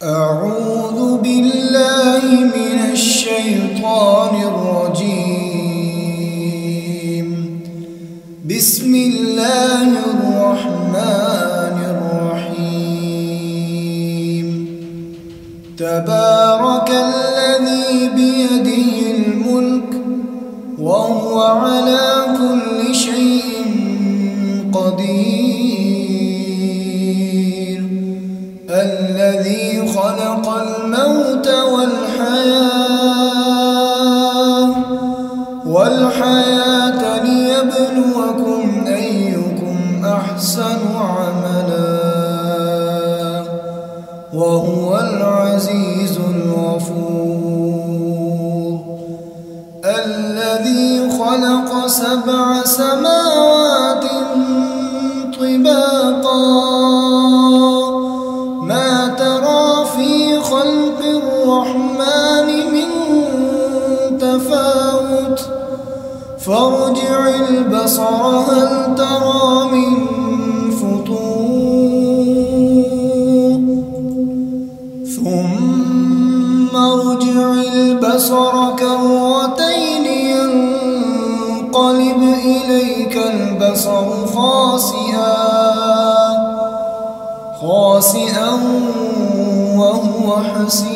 أعوذ بالله من الشيطان الرجيم. بسم الله الرحمن الرحيم. تبارك الذي بيده الملك وهو على كل شيء قدير. الذي خلق الموت والحياة ليبلوكم أيكم أحسن عملا وهو العزيز الغفور. الذي خلق 7 سماوات طباقا ما ترى في خلق الرحمن من تفاوت فارجع البصر هل ترى من فطور ثم ارجع البصر كرتين ينقلب إليك البصر خاسئا وهو حسير.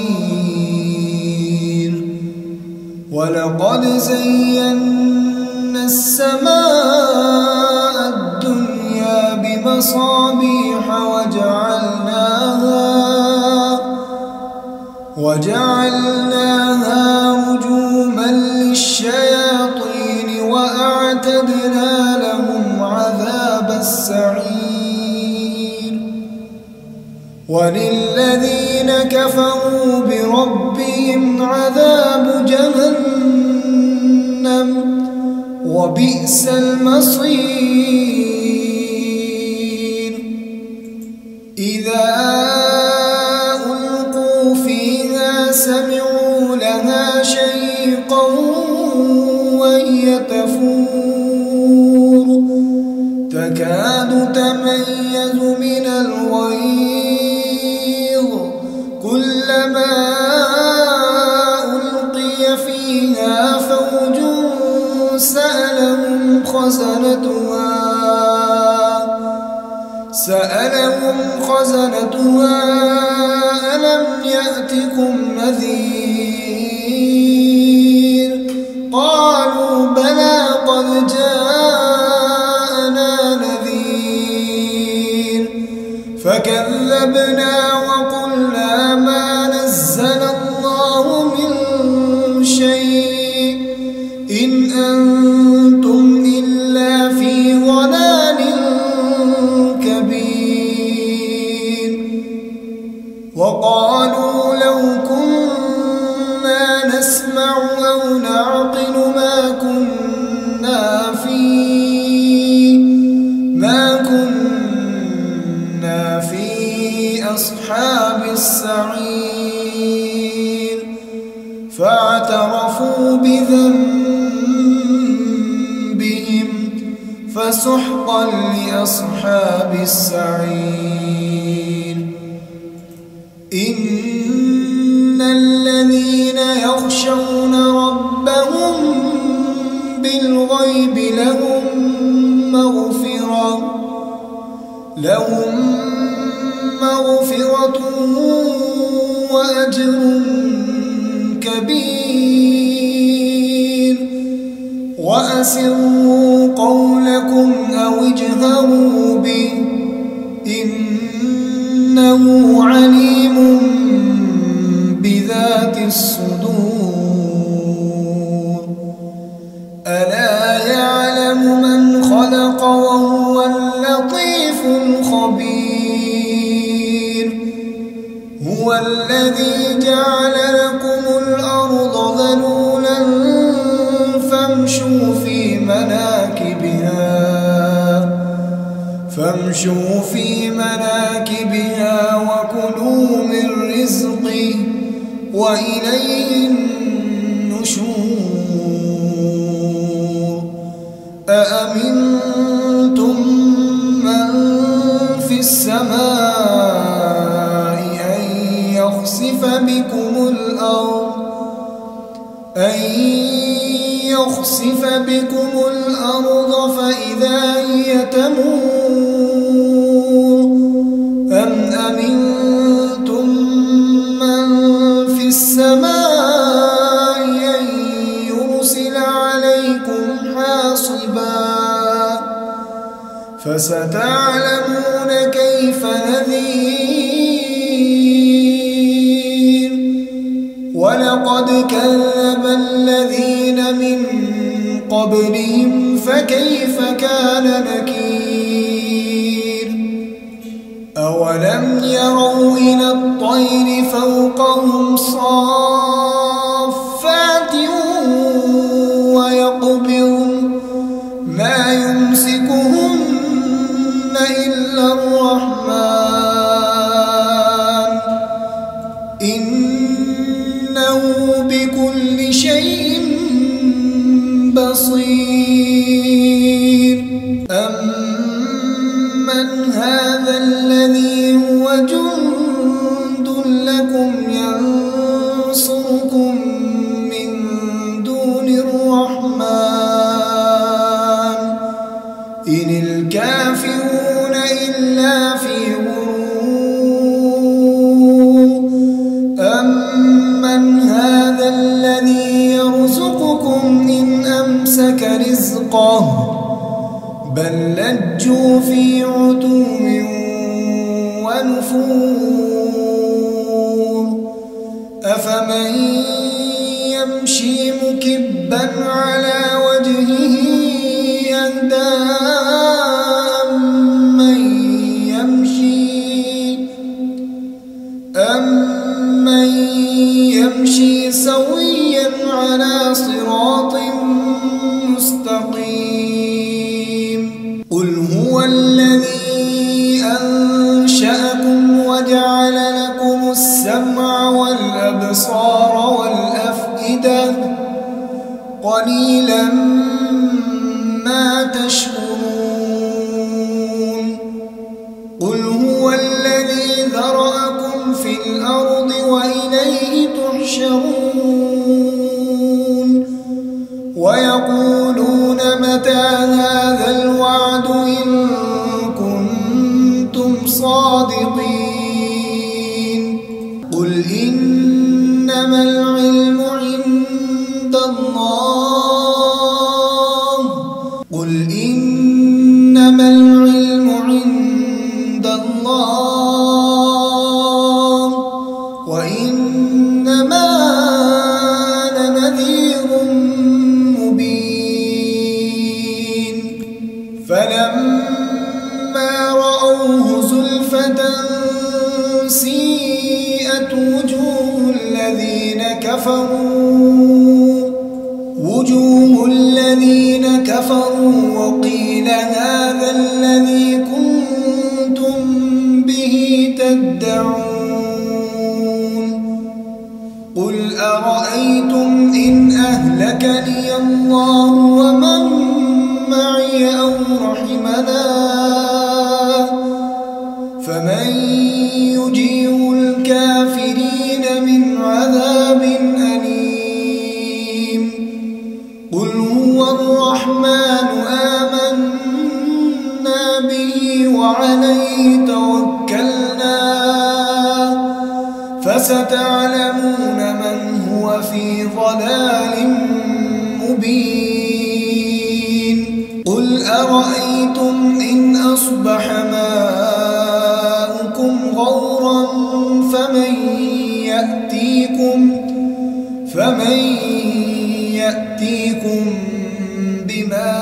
ولقد زينا السماء الدنيا بمصابيح وجعلناها رجوما للشياطين وأعتدنا لهم عذاب السعير. وللذين كفروا بربهم عذاب جهنم وبئس المصير. إذا ألقوا فيها سمعوا لها شهيقا وهي تفور تكاد تميز من الغيظ كلما ألقي فيها فوج سألهم خزنتها ألم يأتكم نذير قالوا بلى قد جاءنا نذير فكذبنا وقلنا ما نزل الله من شيء إن أنتم إلا في ضلال كبير. وقالوا لو كنا نسمع أو نعقل ما كنا في أصحاب السعير. فاعترفوا بذنبهم فسحقا لأصحاب السعير. إن الذين يخشون ربهم بالغيب لهم مغفرة وأجر كبير. وأسروا قولكم أو اجهروا به إنه عليم بذات الصدور. ألا يعلم من خلق وهو اللطيف الخبير. هو الذي جعل لكم الأرض ذلولا فامشوا في مناكبها وكلوا من رزقه وإليه النشور. أأمنتم من في السماء أن يخسف بكم الأرض فإذا هي تمور أم أمنتم من في السماء أن يرسل عليكم حاصبا فستعلمون كيف نذير ولقد كذب الذين من قبلهم فكيف كان نكير أولم يروا إلى الطير فوقهم صافات ويقبضن ما يمسكهن إلا الرحمن إنه بكل شيء بصير أمن هذا الذي هو جند لكم ينصركم من دون الرحمن إن الكافرون إلا في غرور أمن هذا الذي يرزقكم إن أمسك رزقه بل لجوا في عتو ونفور أفمن يمشي مكبا على وجهه أهدى أمن يمشي سويا على صراط مستقيم قل هو الذي أنشأكم وجعل لكم السمع والأبصار والأفئدة قليلا ما تشكرون قل هو الذي ذرأكم في الأرض وإليه تحشرون ويقولون متى هذا الوعد إن كنتم صادقين قل إنما العلم عند الله قل إنما العلم عند الله وإنما أنا نذير مبين فلما رأوه زلفة سيئت وجوه الذين كفروا وقيل هذا الذي كنتم به تدعون قل أرأيتم إن أهلكني الله ومن معي أو رحمنا فمن يجير الكافرين من عذاب أليم قل هو الرحمن آمنا به وعليه توكلنا فستعلمون من هو في ضلال مبين قل أرأيتم إن أصبح ماؤكم غورا فمن يأتيكم بماء